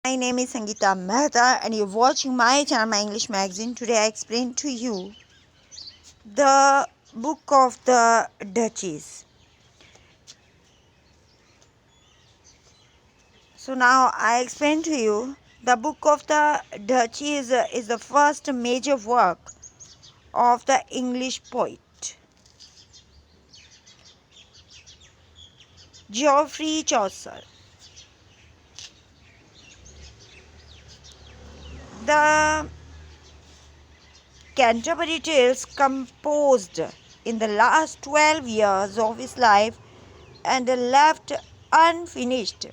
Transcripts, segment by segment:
My name is Sangeeta Mehta and you're watching my channel, My English Magazine. Today I explain to you the Book of the Duchies. So now I explain to you the Book of the Duchies is the first major work of the English poet Geoffrey Chaucer. The Canterbury Tales, composed in the last 12 years of his life and left unfinished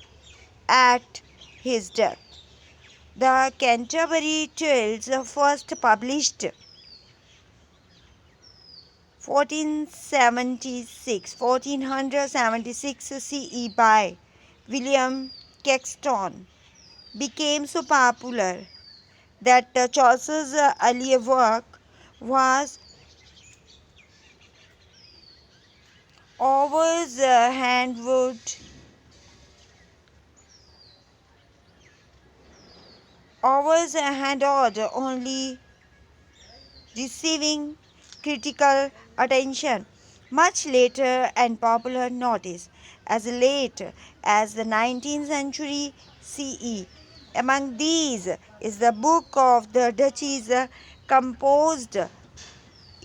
at his death. The Canterbury Tales, first published 1476 CE by William Caxton, became so popular that Chaucer's earlier work was always handled only receiving critical attention much later and popular notice as late as the 19th century CE. Among these is the Book of the Duchies, composed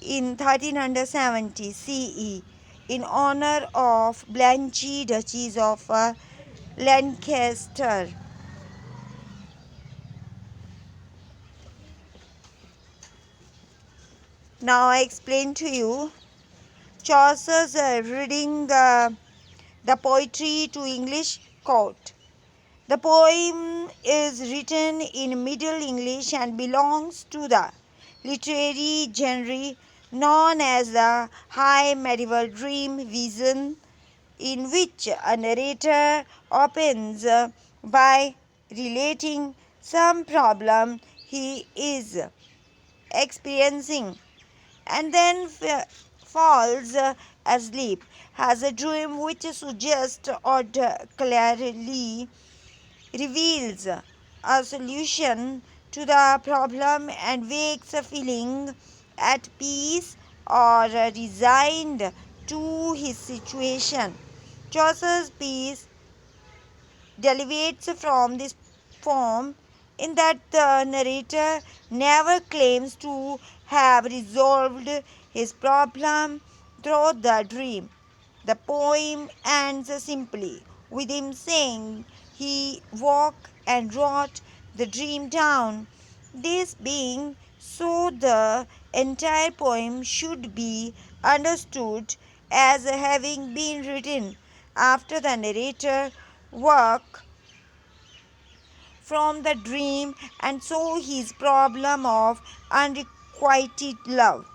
in 1370 CE in honor of Blanche, Duchess of Lancaster. Now I explain to you Chaucer's reading the poetry to English court. The poem is written in Middle English and belongs to the literary genre known as the High Medieval Dream Vision, in which a narrator opens by relating some problem he is experiencing and then falls asleep, has a dream which suggests or clearly reveals a solution to the problem and wakes feeling at peace or resigned to his situation. Chaucer's piece deviates from this form in that the narrator never claims to have resolved his problem through the dream. The poem ends simply with him saying he woke and wrote the dream down. This being so, the entire poem should be understood as having been written after the narrator woke from the dream and saw his problem of unrequited love,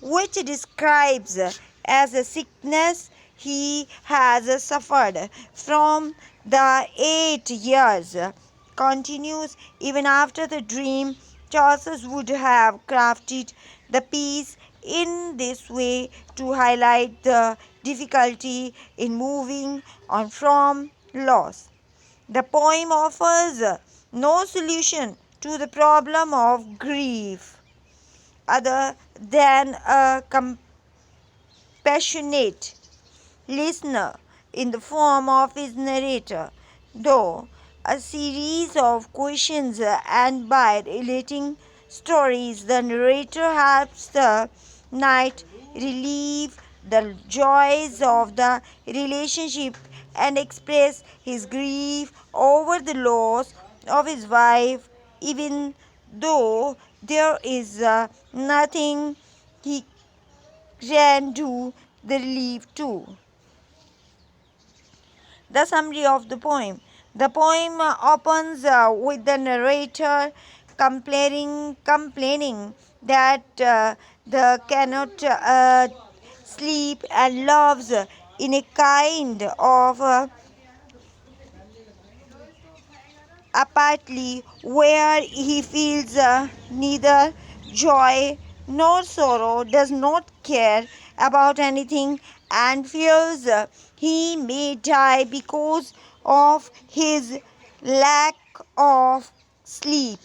which describes as a sickness he has suffered from the 8 years, continues even after the dream. Chaucer would have crafted the piece in this way to highlight the difficulty in moving on from loss. The poem offers no solution to the problem of grief other than a compassionate listener in the form of his narrator, though a series of questions and by relating stories, the narrator helps the knight relieve the joys of the relationship and express his grief over the loss of his wife, even though there is nothing he can do the relief too. The summary of the poem. The poem opens with the narrator complaining that the cannot sleep and loves in a kind of apathy where he feels neither joy nor sorrow, does not care about anything, and fears he may die because of his lack of sleep.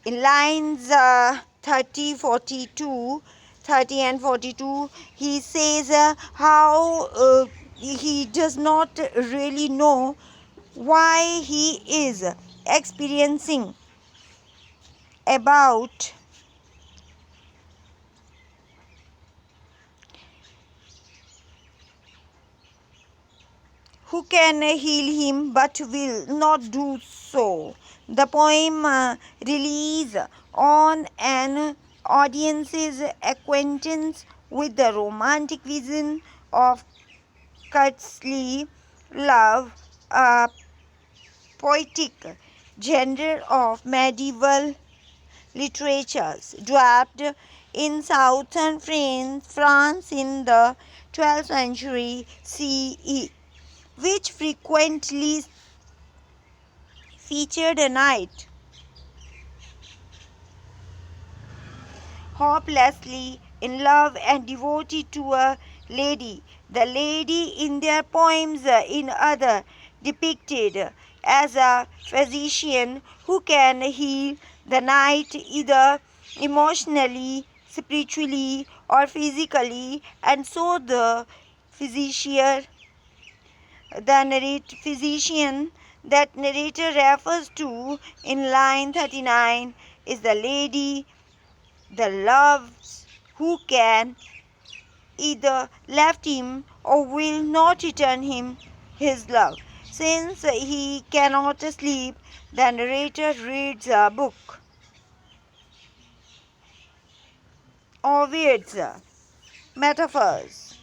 In lines 30 and 42, he says how he does not really know why he is experiencing about who can heal him but will not do so. The poem relies on an audience's acquaintance with the romantic vision of courtly love, a poetic genre of medieval literatures developed in southern France in the 12th century CE, which frequently featured a knight hopelessly in love and devoted to a lady. The lady in their poems in other depicted as a physician who can heal the knight either emotionally, spiritually, or physically, and so physician that narrator refers to in line 39 is the lady the loves who can either left him or will not return him his love. Since he cannot sleep, the narrator reads a book. Ovid's Metaphors,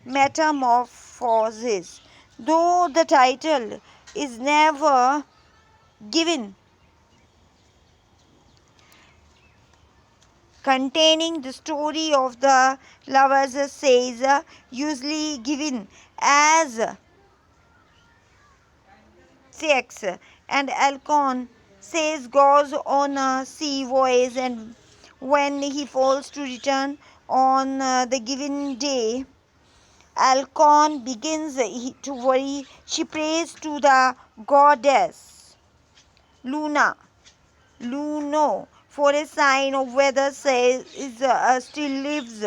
Metamorphoses. Though the title is never given, containing the story of the lovers says usually given as sex, and Alcon says goes on a sea voyage, and when he falls to return on the given day, Alcon begins to worry. She prays to the goddess Luna Luno for a sign of whether still lives,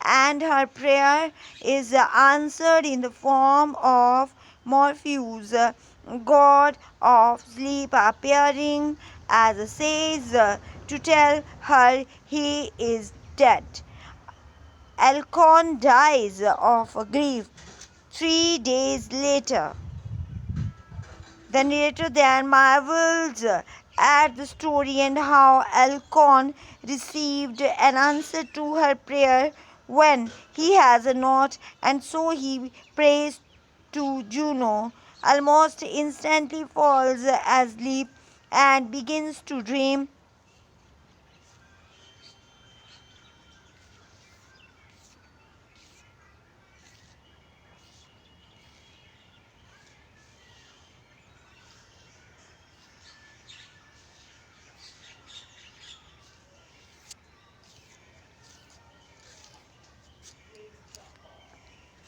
and her prayer is answered in the form of Morpheus, god of sleep, appearing as says to tell her he is dead. Alcon dies of grief 3 days later. The narrator then marvels at the story and how Alcon received an answer to her prayer when he has not, and so he prays to Juno, almost instantly falls asleep, and begins to dream.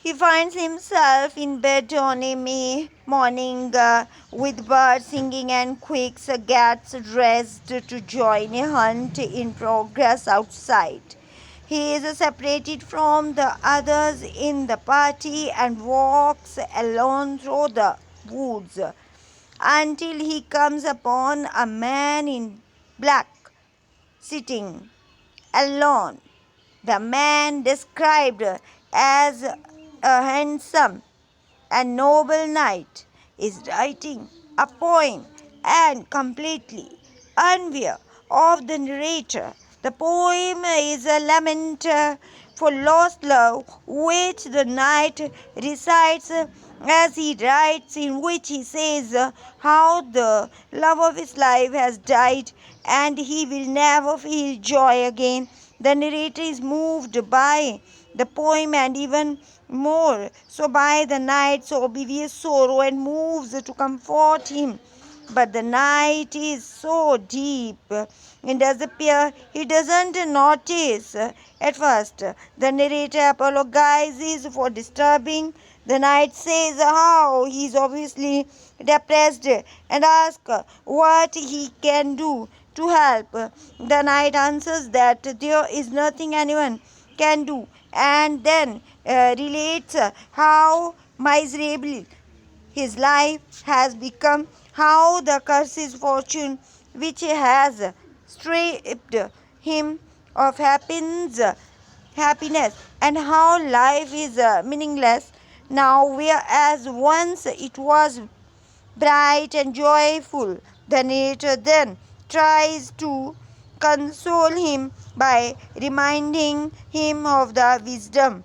He finds himself in bed on a May morning with birds singing and quick gets dressed to join a hunt in progress outside. He is separated from the others in the party and walks alone through the woods until he comes upon a man in black sitting alone. The man, described as a handsome and noble knight, is writing a poem and completely unaware of the narrator. The poem is a lament for lost love, which the knight recites as he writes, in which he says how the love of his life has died and he will never feel joy again. The narrator is moved by the poem and even more so by the knight's obvious sorrow and moves to comfort him. But the night is so deep and disappear. He doesn't notice at first. The narrator apologizes for disturbing The knight says how he is obviously depressed and asks what he can do to help. The knight answers that there is nothing anyone can do, and then relates how miserable his life has become, how the cursed fortune which has stripped him of happiness, and how life is meaningless now, whereas once it was bright and joyful. The narrator then tries to console him by reminding him of the wisdom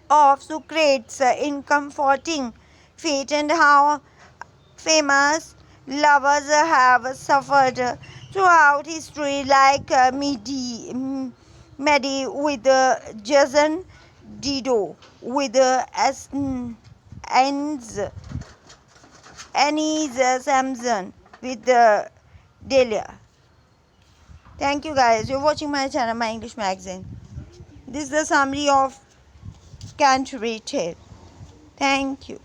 of Socrates in comforting fate and how famous lovers have suffered throughout history, like Medi with Jason Dido, with Anis, Anis Samson with Delia. Thank you guys. You're watching my channel, My English Magazine. This is the summary of Canterbury Tale. Thank you.